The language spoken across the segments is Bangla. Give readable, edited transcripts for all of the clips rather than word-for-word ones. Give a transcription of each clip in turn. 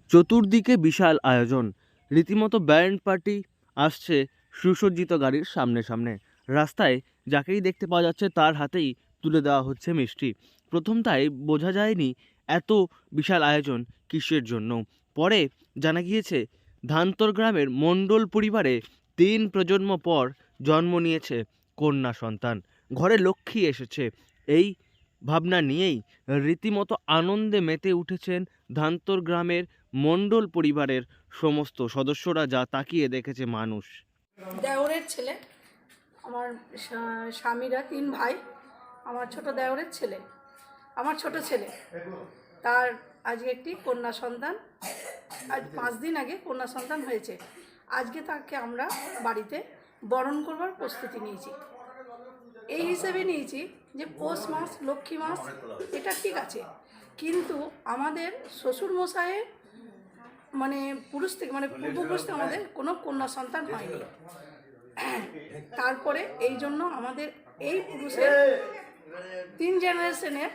চতুর্দিকে বিশাল আয়োজন, রীতিমতো ব্যান্ড পার্টি আসছে সুসজ্জিত গাড়ির সামনে সামনে। রাস্তায় যাকেই দেখতে পাওয়া যাচ্ছে তার হাতেই তুলে দেওয়া হচ্ছে মিষ্টি। প্রথমটায় বোঝা যায়নি এত বিশাল আয়োজন কিসের জন্য। পরে জানা গিয়েছে ধান্তর গ্রামের মণ্ডল পরিবারে ৩ প্রজন্ম পর জন্ম নিয়েছে কন্যা সন্তান। ঘরে লক্ষ্মী এসেছে, এই ভাবনা নিয়েই রীতিমতো আনন্দে মেতে উঠেছেন ধান্তর গ্রামের মণ্ডল পরিবারের সমস্ত সদস্যরা, যা তাকিয়ে দেখেছে মানুষ। দেওরের ছেলে, আমার স্বামীরা 3 ভাই, আমার ছোট দেওরের ছেলে, আমার ছোট ছেলে, তার আজকে একটি কন্যা সন্তান, আজ 5 দিন আগে কন্যা সন্তান হয়েছে। আজকে তাকে আমরা বাড়িতে বরণ করবার প্রস্তুতি নিয়েছি। এই হিসেবে নিয়েছি যে পৌষ মাস, লক্ষ্মী মাস, এটা ঠিক আছে, কিন্তু আমাদের শ্বশুরমশাইয়ের মানে পুরুষ থেকে মানে পূর্বপুরুষ থেকে আমাদের কোনো কন্যা সন্তান হয়নি। তারপরে এই জন্য আমাদের এই পুরুষের 3 জেনারেশনের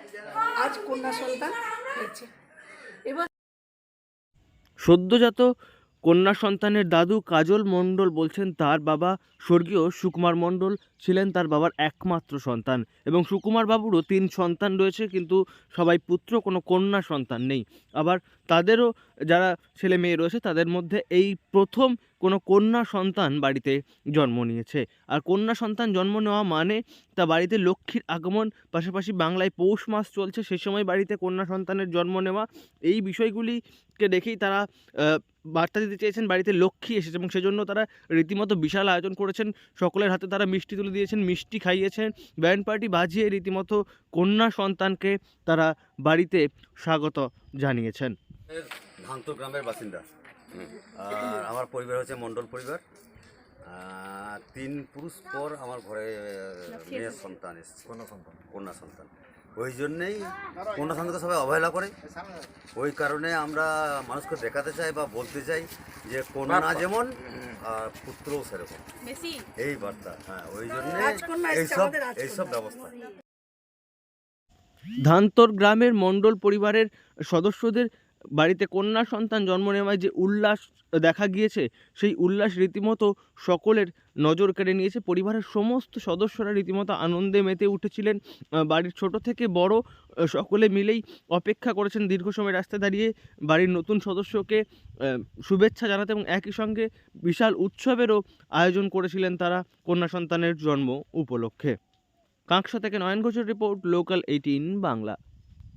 আজ কন্যা সন্তান হয়েছে। এবার সদ্যজাত কন্যা সন্তানের দাদু কাজল মণ্ডল বলছেন তার বাবা স্বর্গীয় সুকুমার মণ্ডল ছিলেন তার বাবার একমাত্র সন্তান, এবং সুকুমার বাবুরও 3 সন্তান রয়েছে, কিন্তু সবাই পুত্র, কোনো কন্যা সন্তান নেই। আবার তাদেরও যারা ছেলে মেয়ে রয়েছে তাদের মধ্যে এই প্রথম কোনো কন্যা সন্তান বাড়িতে জন্ম নিয়েছে। আর কন্যা সন্তান জন্ম নেওয়া মানে তা বাড়িতে লক্ষ্মীর আগমন, পাশাপাশি বাংলায় পৌষ মাস চলছে, সে সময় বাড়িতে কন্যা সন্তানের জন্ম নেওয়া, এই বিষয়গুলিকে দেখেই তারা বার্তা দিতে চেয়েছেন বাড়িতে লক্ষ্মী এসেছে, এবং সেজন্য তারা রীতিমতো বিশাল আয়োজন করেছেন। সকলের হাতে তারা মিষ্টি তুলে দিয়েছেন, মিষ্টি খাইয়েছেন, ব্যান্ড পার্টি বাজিয়ে রীতিমতো কন্যা সন্তানকে তারা বাড়িতে স্বাগত জানিয়েছেন। ধান্তর গ্রামের বাসিন্দা। আর আমার পরিবার হচ্ছে মণ্ডল পরিবার। 3 পুরুষ পর আমার ঘরে মেয়ের সন্তান এসেছে, কন্যা সন্তান। ওই জন্যেই কন্যা সন্তানকে সবাই অবহেলা করে, ওই কারণে আমরা মানুষকে দেখাতে চাই বা বলতে চাই যে কন্যা যেমন পুত্রও সেরকম, এই বার্তা। হ্যাঁ, ওই জন্যে এইসব ব্যবস্থা। ধান্তর গ্রামের মণ্ডল পরিবারের সদস্যদের বাড়িতে কন্যা সন্তান জন্ম নেওয়ায় যে উল্লাস দেখা গিয়েছে, সেই উল্লাস রীতিমতো সকলের নজর কেড়ে নিয়েছে। পরিবারের সমস্ত সদস্যরা রীতিমতো আনন্দে মেতে উঠেছিলেন। বাড়ির ছোট থেকে বড় সকলে মিলেই অপেক্ষা করেছেন দীর্ঘ সময় রাস্তায় দাঁড়িয়ে বাড়ির নতুন সদস্যকে শুভেচ্ছা জানাতে, এবং একই সঙ্গে বিশাল উৎসবেরও আয়োজন করেছিলেন তারা কন্যা সন্তানের জন্ম উপলক্ষে। কাঁকসা থেকে নয়ন ঘোষের রিপোর্ট, লোকাল 18 বাংলা।